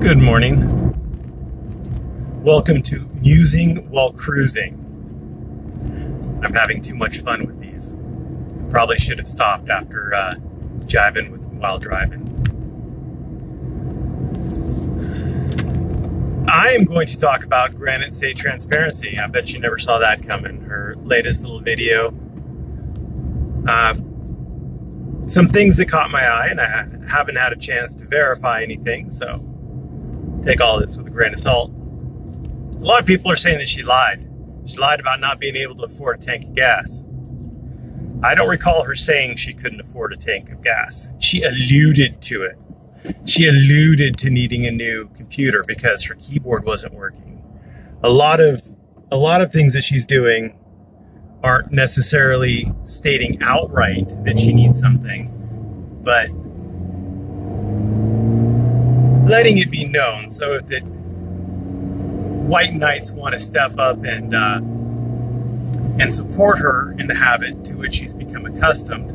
Good morning. Welcome to Musing while cruising. I'm having too much fun with these. Probably should have stopped after jiving while driving. I am going to talk about Granite State Transparency. I bet you never saw that coming. Her latest little video. Some things that caught my eye, and I haven't had a chance to verify anything, so take all this with a grain of salt. A lot of people are saying that she lied. She lied about not being able to afford a tank of gas. I don't recall her saying she couldn't afford a tank of gas. She alluded to it. She alluded to needing a new computer because her keyboard wasn't working. A lot of things that she's doing aren't necessarily stating outright that she needs something, but letting it be known. So if the white knights want to step up and support her in the habit to which she's become accustomed,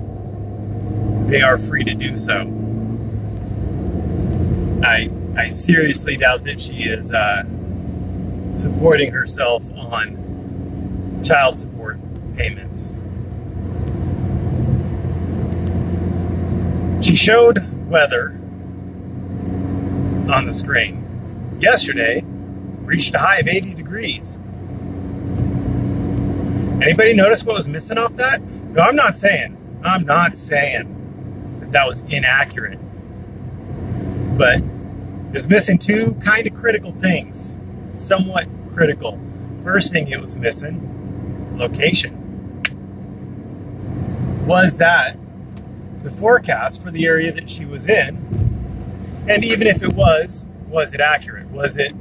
they are free to do so. I seriously doubt that she is supporting herself on child support payments. She showed weather on the screen. Yesterday reached a high of 80 degrees. Anybody notice what was missing off that? No, I'm not saying that was inaccurate, but it's missing two kind of critical things, somewhat critical. First thing it was missing, location. Was that the forecast for the area that she was in? And even if it was it accurate? Was it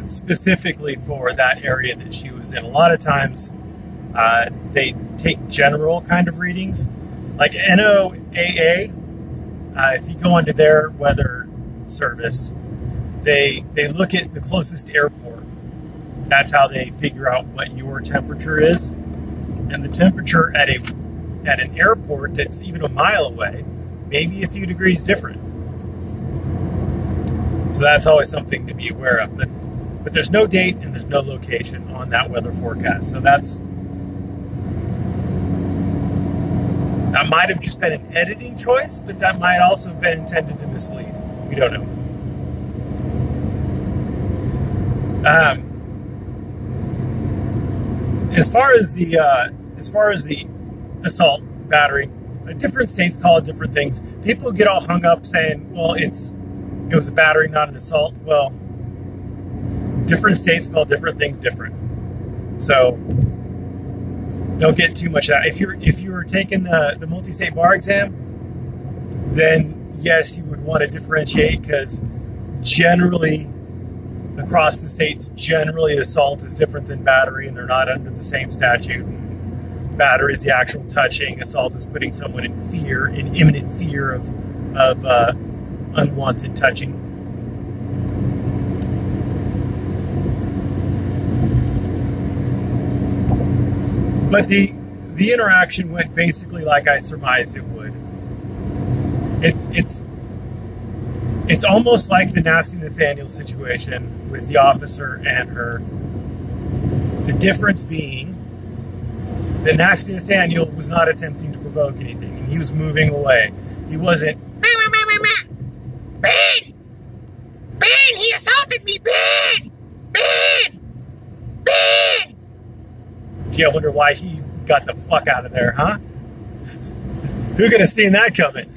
specifically for that area that she was in? A lot of times they take general kind of readings. Like NOAA, if you go onto their weather service, they look at the closest airport. That's how they figure out what your temperature is. And the temperature at an airport that's even a mile away, maybe a few degrees different. So that's always something to be aware of. But there's no date and there's no location on that weather forecast. So that might have just been an editing choice, but that might also have been intended to mislead. We don't know. As far as the assault battery, different states call it different things. People get all hung up saying, well, it was a battery, not an assault. Well, different states call different things different. So don't get too much out. If you're taking the multi-state bar exam, then yes, you would want to differentiate, because generally across the states, generally assault is different than battery, and they're not under the same statute. Battery is the actual touching. Assault is putting someone in fear, in imminent fear of unwanted touching. But the interaction went basically like I surmised it would. It's almost like the Nasty Nathaniel situation with the officer and her. The difference being that Nasty Nathaniel was not attempting to provoke anything, and he was moving away. He wasn't, Ben! Ben, he assaulted me, Ben! Ben! Ben! Gee, I wonder why he got the fuck out of there, huh? Who could have seen that coming?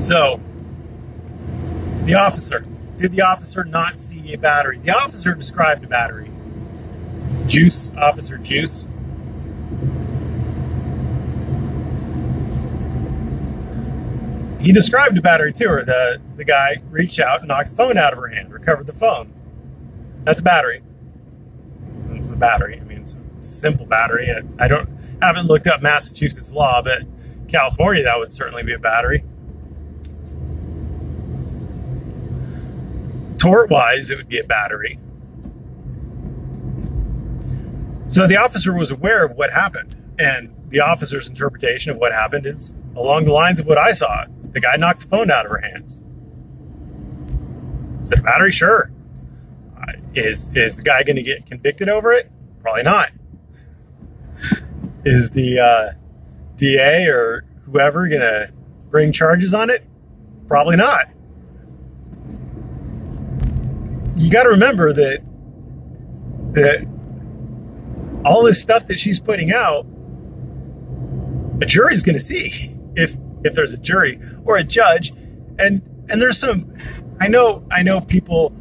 So, the officer. Did the officer not see a battery? The officer described a battery. Juice, Officer Juice. He described a battery to her. The guy reached out and knocked the phone out of her hand, recovered the phone. That's a battery. It's a battery. I mean, it's a simple battery. I haven't looked up Massachusetts law, but California, that would certainly be a battery. Tort-wise, it would be a battery. So the officer was aware of what happened, and the officer's interpretation of what happened is along the lines of what I saw. The guy knocked the phone out of her hands. Is it a battery? Sure. Is the guy going to get convicted over it? Probably not. Is the DA or whoever going to bring charges on it? Probably not. You got to remember that all this stuff that she's putting out, a jury's going to see if there's a jury or a judge, and there's some. I know people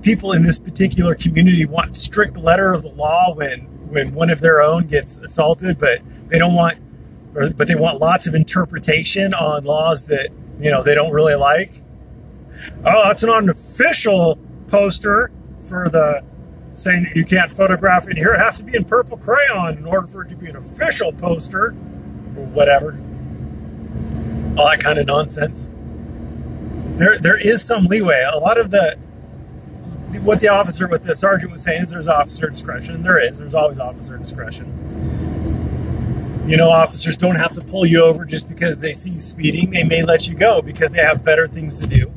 in this particular community want strict letter of the law when one of their own gets assaulted, but they want lots of interpretation on laws that they don't really like. Oh, that's not an official poster for the saying that you can't photograph in here. It has to be in purple crayon in order for it to be an official poster, or whatever. All that kind of nonsense. There is some leeway. A lot of what the sergeant was saying is there's officer discretion. There's always officer discretion. Officers don't have to pull you over just because they see you speeding. They may let you go because they have better things to do,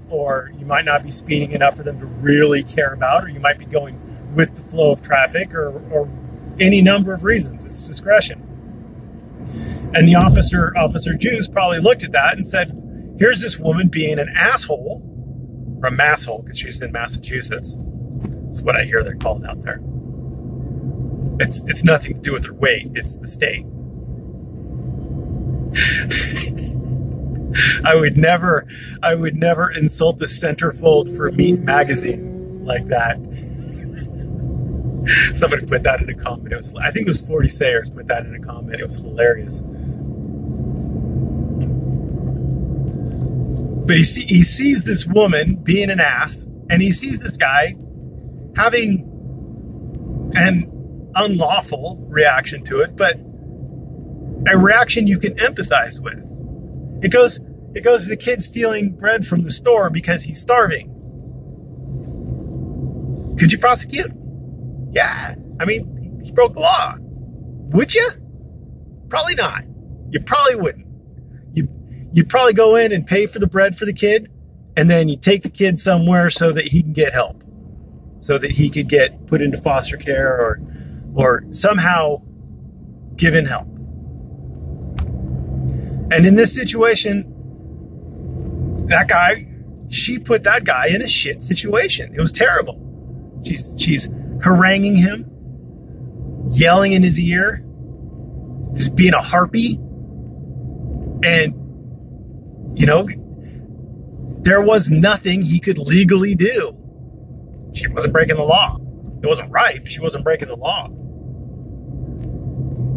or you might not be speeding enough for them to really care about, or you might be going with the flow of traffic, or any number of reasons. It's discretion. And the officer Juice probably looked at that and said, here's this woman being an asshole, or a masshole, because she's in Massachusetts. That's what I hear they're called out there. It's nothing to do with her weight. It's the state. I would never insult the centerfold for Meat magazine like that. Somebody put that in a comment. I think it was 40 Sayers put that in a comment. It was hilarious. But he sees this woman being an ass, and he sees this guy having an unlawful reaction to it, but a reaction you can empathize with. It goes to the kid stealing bread from the store because he's starving. Could you prosecute? Yeah. I mean, he broke the law. Would you? Probably not. You probably wouldn't. You'd probably go in and pay for the bread for the kid, and then you take the kid somewhere so that he can get help, so that he could get put into foster care or somehow given help. And in this situation, she put that guy in a shit situation. It was terrible. She's haranguing him, yelling in his ear, just being a harpy. And, there was nothing he could legally do. She wasn't breaking the law. It wasn't right, but she wasn't breaking the law.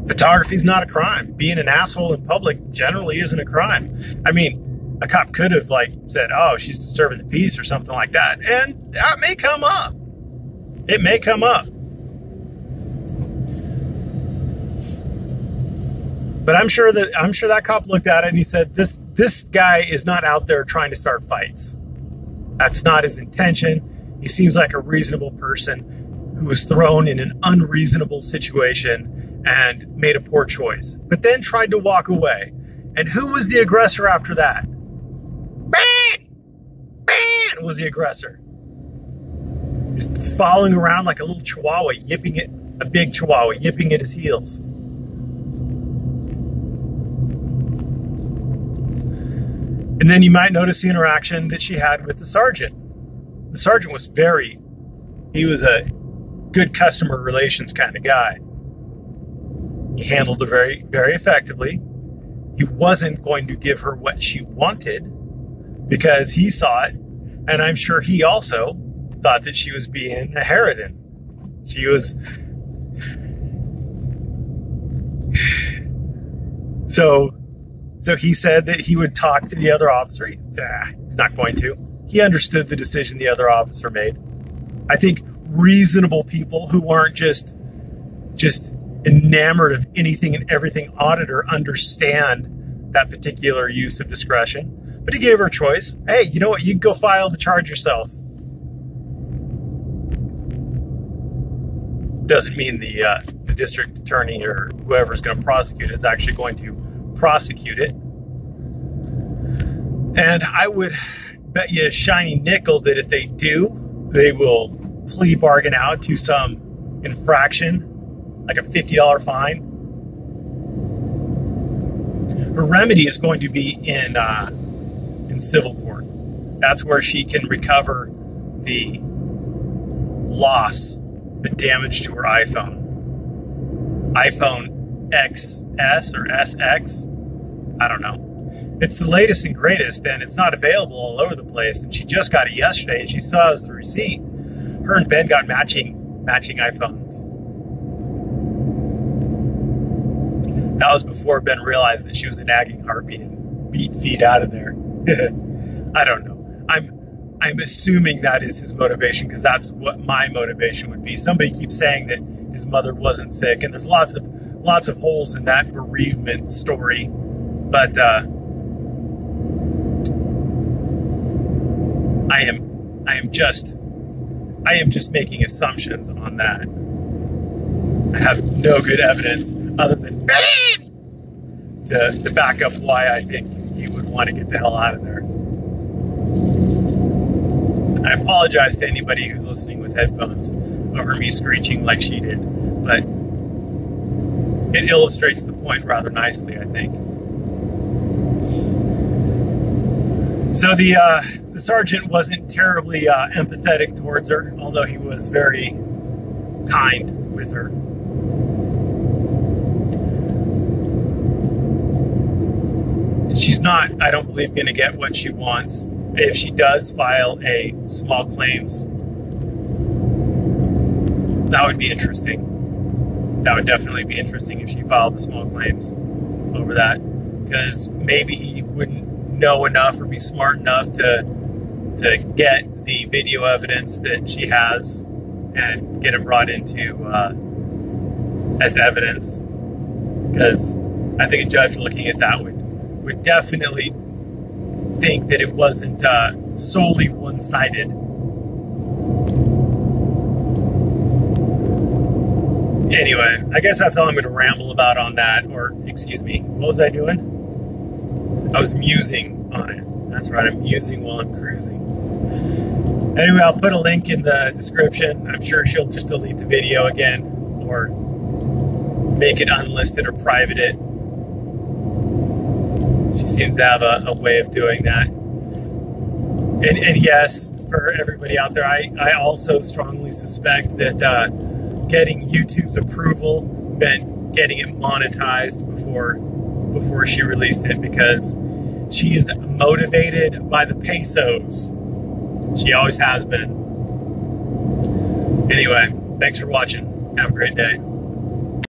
Photography is not a crime. Being an asshole in public generally isn't a crime. I mean, a cop could have said, oh, she's disturbing the peace or something like that. And that may come up. It may come up. But I'm sure that cop looked at it and he said, this guy is not out there trying to start fights. That's not his intention. He seems like a reasonable person who was thrown in an unreasonable situation and made a poor choice, but then tried to walk away. And who was the aggressor after that? Bang! Bang! Was the aggressor. Just following around like a little chihuahua, a big chihuahua, yipping at his heels. And then you might notice the interaction that she had with the sergeant. The sergeant he was a good customer relations kind of guy. He handled it very, very effectively. He wasn't going to give her what she wanted because he saw it. And I'm sure he also thought that she was being a harridan. She was... So he said that he would talk to the other officer. He's not going to. He understood the decision the other officer made. I think reasonable people who aren't just enamored of anything and everything auditor understand that particular use of discretion. But he gave her a choice. Hey, you know what? You can go file the charge yourself. doesn't mean the district attorney or whoever's going to prosecute is actually going to prosecute it. And I would bet you a shiny nickel that if they do, they will plea bargain out to some infraction, like a $50 fine. Her remedy is going to be in civil court. That's where she can recover the loss, the damage to her iPhone XS or SX. I don't know. It's the latest and greatest, and it's not available all over the place. And she just got it yesterday, and she still has the receipt. Her and Ben got matching iPhones. That was before Ben realized that she was a nagging harpy and beat feet out of there. I don't know. I'm assuming that is his motivation, because that's what my motivation would be. Somebody keeps saying that his mother wasn't sick, and there's lots of holes in that bereavement story. But I am just making assumptions on that. I have no good evidence other than to back up why I think he would want to get the hell out of there. I apologize to anybody who's listening with headphones over me screeching like she did, but it illustrates the point rather nicely, I think. So the sergeant wasn't terribly empathetic towards her, although he was very kind with her. She's not, I don't believe, going to get what she wants. If she does file a small claims, that would be interesting. That would definitely be interesting if she filed the small claims over that, because maybe he wouldn't know enough or be smart enough to get the video evidence that she has and get it brought into as evidence. Because I think a judge looking at that would definitely think that it wasn't solely one-sided. Anyway, I guess that's all I'm going to ramble about on that. Or, excuse me, what was I doing? I was musing on it. That's right, I'm musing while I'm cruising. Anyway, I'll put a link in the description. I'm sure she'll just delete the video again, or make it unlisted or private it. She seems to have a way of doing that. And yes, for everybody out there, I also strongly suspect that getting YouTube's approval meant getting it monetized before she released it, because she is motivated by the pesos. She always has been. Anyway, thanks for watching. Have a great day.